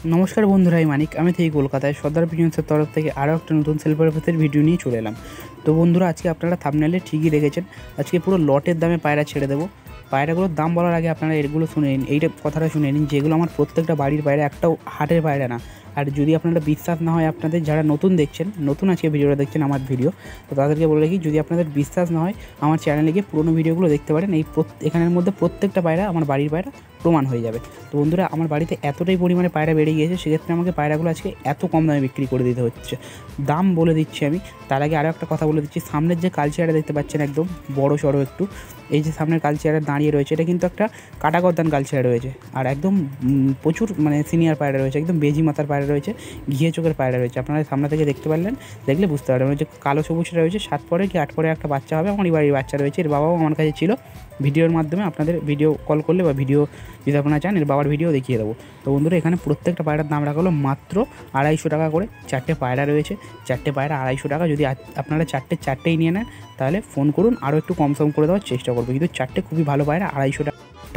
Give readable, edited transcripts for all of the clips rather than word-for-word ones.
নমস্কার বন্ধুরা, আমি মানিক। আমি থেকে কলকাতায় সর্দার পিজন্সের তরফ থেকে আরও একটা নতুন সেলফের ভিডিও নিয়ে চলে এলাম। তো বন্ধুরা, আজকে আপনারা থাম্বনেলে ঠিকই দেখেছেন, আজকে পুরো লটের দামে পায়রা ছেড়ে দেবো। পায়রাগুলোর দাম বলার আগে আপনারা এগুলো শুনে নিন, এইটা কথাটা শুনে নিন, যেগুলো আমার প্রত্যেকটা বাড়ির পায়রা, একটাও হাটের পায়রা না। আর যদি আপনারা বিশ্বাস না হয়, আপনাদের যারা নতুন দেখছেন, নতুন আজকে ভিডিওটা দেখছেন আমার ভিডিও, তো তাদেরকে বলে রাখি, যদি আপনাদের বিশ্বাস না হয় আমার চ্যানেলে গিয়ে পুরোনো ভিডিওগুলো দেখতে পারেন। এখানের মধ্যে প্রত্যেকটা পায়রা আমার বাড়ির পায়রা প্রমাণ হয়ে যাবে। তো বন্ধুরা, আমার বাড়িতে এতটাই পরিমাণে পায়রা বেড়ে গিয়েছে, সেক্ষেত্রে আমাকে পায়রাগুলো আজকে এত কম দামে বিক্রি করে দিতে হচ্ছে। দাম বলে দিচ্ছি আমি, তার আগে আরও একটা কথা বলে দিচ্ছি। সামনের যে কালচিয়ারটা দেখতে পাচ্ছেন, একদম বড় সড়ো একটু, এই যে সামনের কালচিয়ারে দাঁড়িয়ে রয়েছে, এটা কিন্তু একটা কাটাগদ্দান কালচিয়ার রয়েছে। আর একদম প্রচুর সিনিয়র পায়রা রয়েছে, একদম বেজি মাথার পায়রা রয়েছে, ঘিয়ে চোখের পায়রা রয়েছে। আপনারা সামনে থেকে দেখতে পারলেন, দেখলে বুঝতে পারবেন। যে কালো সবুজটা রয়েছে, 7 পরে কি 8 পরে একটা বাচ্চা হবে, আমারই বাড়ির বাচ্চা রয়েছে। এর বাবাও আমার কাছে ছিল। ভিডিওর মাধ্যমে আপনাদের ভিডিও কল করলে বা ভিডিও যদি আপনারা চান, এর বাবার ভিডিও দেখিয়ে দেবো। তো বন্ধুরা, এখানে প্রত্যেকটা পায়রার দাম রাখা হলো মাত্র 250 টাকা করে। 4টে পায়রা রয়েছে, 4টে পায়রা 250 টাকা। যদি আপনারা চারটেই নিয়ে নেন, তাহলে ফোন করুন, আরও একটু কম সম করে দেওয়ার চেষ্টা করবো। কিন্তু 4টে খুবই ভালো পায়রা, 250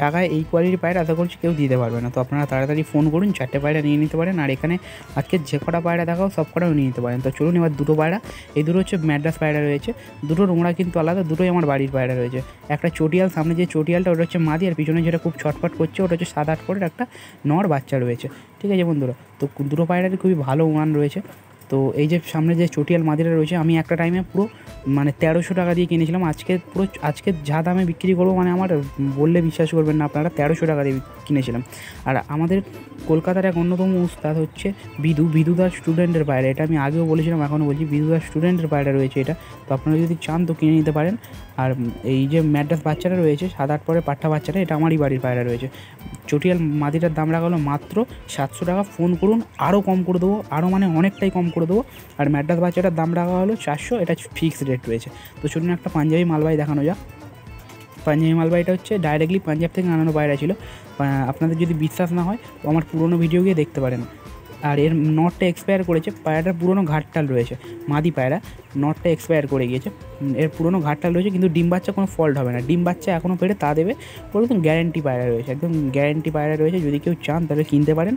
টাকায় এই কোয়ালিটির পায়রা আশা করছি কেউ দিতে পারবে না। তো আপনারা তাড়াতাড়ি ফোন করুন, 4টে পায়রা নিয়ে নিতে পারেন। আর এখানে আজকে যে কটা পায়রা দেখাও, সব কটাও নিয়ে নিতে পারেন। তো চলুন, এবার দুটো পায়রা, এই দুটো হচ্ছে ম্যাড্রাস পায়রা রয়েছে। দুটোর ওড়া কিন্তু আলাদা, দুটোই আমার বাড়ির পায়রা রয়েছে। একটা চটিয়াল, সামনে যে চটিয়ালটা ওটা হচ্ছে মাদি, আর পিছনে যেটা খুব ছটফট করছে ওটা হচ্ছে 7-8 করে একটা নর বাচ্চা রয়েছে। ঠিক আছে বন্ধুরা, তো দুটো পায়রারই খুবই ভালো উড়ান রয়েছে। তো এই যে সামনে যে চটিয়াল মাদিরা রয়েছে, আমি একটা টাইমে পুরো 1300 টাকা দিয়ে কিনেছিলাম। আজকে যা দামে বিক্রি করবো, আমার বললে বিশ্বাস করবেন না আপনারা, 1300 টাকা দিয়ে কিনেছিলাম। আর আমাদের কলকাতার এক অন্যতম উস্তাদ হচ্ছে বিদুদার স্টুডেন্টের পায়রা। এটা আমি আগেও বলেছিলাম, এখনও বলছি, বিদুদার স্টুডেন্টের পায়রা রয়েছে এটা। তো আপনারা যদি চান তো কিনে নিতে পারেন। আর এই যে ম্যাড্রাস বাচ্চাটা রয়েছে, 7-8 পরে পাঠা বাচ্চাটা, এটা আমারই বাড়ির পায়রা রয়েছে। চটিয়াল মাদিটার দাম রাখা হলো মাত্র 700 টাকা। ফোন করুন, আরও কম করে দেবো, আরও অনেকটাই কম করে দেবো। আর ম্যাড্রাস বাচ্চাটার দাম রাখা হলো 400, এটা ফিক্সড রেট রয়েছে। তো চলুন একটা পাঞ্জাবি মালবাই দেখানো যাক। পাঞ্জাবি মালবাইটা হচ্ছে ডাইরেক্টলি পাঞ্জাব থেকে আনানো পায়রা ছিল। আপনাদের যদি বিশ্বাস না হয় তো আমার পুরোনো ভিডিও গিয়ে দেখতে পারেন। আর এর নটটা এক্সপায়ার করেছে, পায়রাটার পুরোনো ঘাটটাল রয়েছে, মাদি পায়রা, নটটা এক্সপায়ার করে গিয়েছে, এর পুরোনো ঘাটটাল রয়েছে। কিন্তু ডিম বাচ্চা কোনো ফল্ট হবে না, ডিম বাচ্চা এখনও পেরে তা দেবে, একদম গ্যারেন্টি পায়রা রয়েছে, একদম গ্যারেন্টি পায়রা রয়েছে। যদি কেউ চান তাহলে কিনতে পারেন।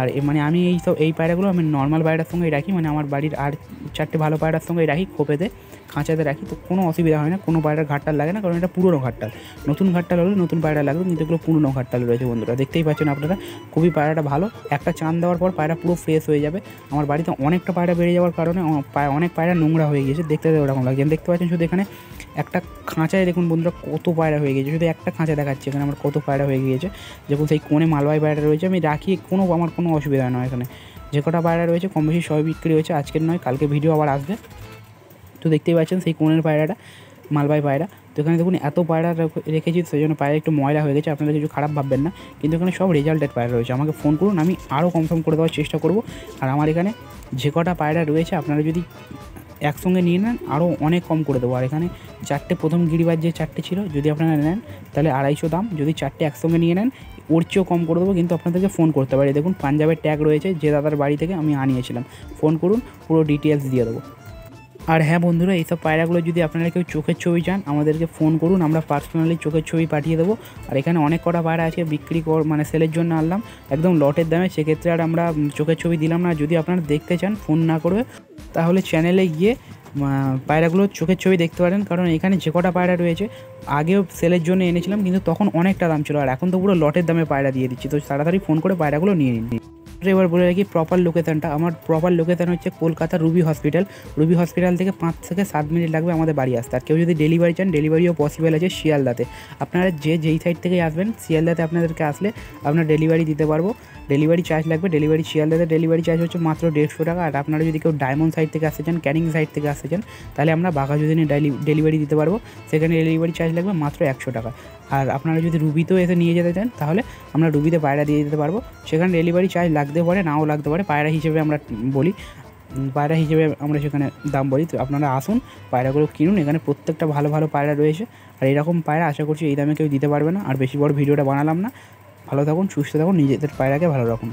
আর আমি এই পায়রাগুলো আমি নর্মাল পায়রার সঙ্গেই রাখি, আমার বাড়ির আর 4টে ভালো পায়রার সঙ্গেই রাখি, খোপেতে খাঁচাতে রাখি। তো কোনো অসুবিধা হয় না, কোনো পায়রার ঘাটটাল লাগে না, কারণ এটা পুরোনো ঘাটটাল। নতুন ঘাটটাল হলে নতুন পায়রা লাগবে, কিন্তু এগুলো পুরোনো ঘাটটাল রয়েছে। বন্ধুরা দেখতেই পাচ্ছেন আপনারা, খুবই পায়রাটা ভালো। একটা চান দেওয়ার পর পায়রা পুরো ফ্রেশ হয়ে যাবে। আমার বাড়িতে অনেকটা পায়রা বেড়ে যাওয়ার কারণে অনেক পায়রা নোংরা হয়ে গিয়েছে, দেখতে ওরকম লাগছে। দেখতে পাচ্ছেন শুধু এখানে একটা খাঁচায়, দেখুন বন্ধুরা কত পায়রা হয়ে গিয়েছে, শুধু একটা খাঁচা দেখাচ্ছে এখানে আমার কত পায়রা হয়ে গিয়েছে। যেমন সেই কোণে মালবাই পায়রা রয়েছে, আমি রাখি, আমার কোনো অসুবিধা নয়। এখানে যে কটা পায়রা রয়েছে কম বেশি সবই বিক্রি হয়েছে, আজকের নয়, কালকে ভিডিও আবার আসবে। তো দেখতেই পাচ্ছেন সেই কোণের পায়রাটা মালবাই পায়রা। তো এখানে দেখুন এত পায়রা রেখেছি, সেই জন্য পায়রা একটু ময়লা হয়ে গেছে, আপনারা কিছু খারাপ ভাববেন না। কিন্তু এখানে সব রেজাল্টেড পায়রা রয়েছে, আমাকে ফোন করুন, আমি আরও কনফার্ম করে দেওয়ার চেষ্টা করব। আর আমার এখানে যে কটা পায়রা রয়েছে আপনারা যদি একসঙ্গে নিয়ে নেন, আরও অনেক কম করে দেবো। আর এখানে 4টে প্রথম গিরিবাজ যে 4টে ছিল, যদি আপনারা নেন তাহলে 250 দাম। যদি 4টে একসঙ্গে নিয়ে নেন, ওর চেয়েও কম করে দেবো, কিন্তু আপনাদেরকে ফোন করতে পারি। দেখুন পাঞ্জাবের ট্যাগ রয়েছে, যে দাদার বাড়ি থেকে আমি আনিয়েছিলাম। ফোন করুন, পুরো ডিটেলস দিয়ে দেবো। আর হ্যাঁ বন্ধুরা, এইসব পায়রাগুলো যদি আপনারা কেউ চোখের ছবি চান, আমাদেরকে ফোন করুন, আমরা পার্সোনালি চোখের ছবি পাঠিয়ে দেবো। আর এখানে অনেক কটা পায়রা আছে বিক্রি সেলের জন্য আনলাম, একদম লটের দামে, সেক্ষেত্রে আর আমরা চোখের ছবি দিলাম না। যদি আপনারা দেখতে চান ফোন না করে, তাহলে চ্যানেলে গিয়ে পায়রাগুলোর চোখের ছবি দেখতে পারেন। কারণ এখানে যে কটা পায়রা রয়েছে আগেও সেলের জন্য এনেছিলাম, কিন্তু তখন অনেকটা দাম ছিল, আর এখন তো পুরো লটের দামে পায়রা দিয়ে দিচ্ছি। তো তাড়াতাড়ি ফোন করে পায়রাগুলো নিয়ে নিন। এবার বলে রাখি প্রপার লোকেশানটা, আমার প্রপার লোকেশান হচ্ছে কলকাতা রুবি হসপিটাল থেকে 5 থেকে 7 মিনিট লাগবে আমাদের বাড়ি আসতে। আর কেউ যদি ডেলিভারি চান, ডেলিভারিও পসিবল আছে শিয়ালদাতে। আপনারা যেই সাইড থেকে আসবেন, শিয়ালদাতে আপনাদেরকে আসলে আপনার ডেলিভারি দিতে পারবো। ডেলিভারি চার্জ লাগবে, শিয়ালদাতে ডেলিভারি চার্জ হচ্ছে মাত্র 150 টাকা। আর আপনারা যদি কেউ ডায়মন্ড সাইড থেকে আসতে চান, ক্যানিং সাইড থেকে আসতে চান, তাহলে আমরা বাঘাযতীনে ডেলিভারি দিতে পারবো, সেখানে ডেলিভারি চার্জ লাগবে মাত্র 100 টাকা। আর আপনারা যদি রুবিতেও এসে নিয়ে যেতে চান, তাহলে আমরা রুবিতে পায়রা দিয়ে দিতে পারবো, সেখানে ডেলিভারি চার্জ লাগতে পারে, নাও লাগতে পারে, পায়রা হিসেবে আমরা বলি, পায়রা হিসেবে আমরা সেখানে দাম বলি। তো আপনারা আসুন, পায়রাগুলো কিনুন, এখানে প্রত্যেকটা ভালো ভালো পায়রা রয়েছে। আর এরকম পায়রা আশা করছি এই দামে কেউ দিতে পারবে না। আর বেশি বড় ভিডিওটা বানালাম না, ভালো থাকুন, সুস্থ থাকুন, নিজেদের পায়রাকে ভালো রাখুন।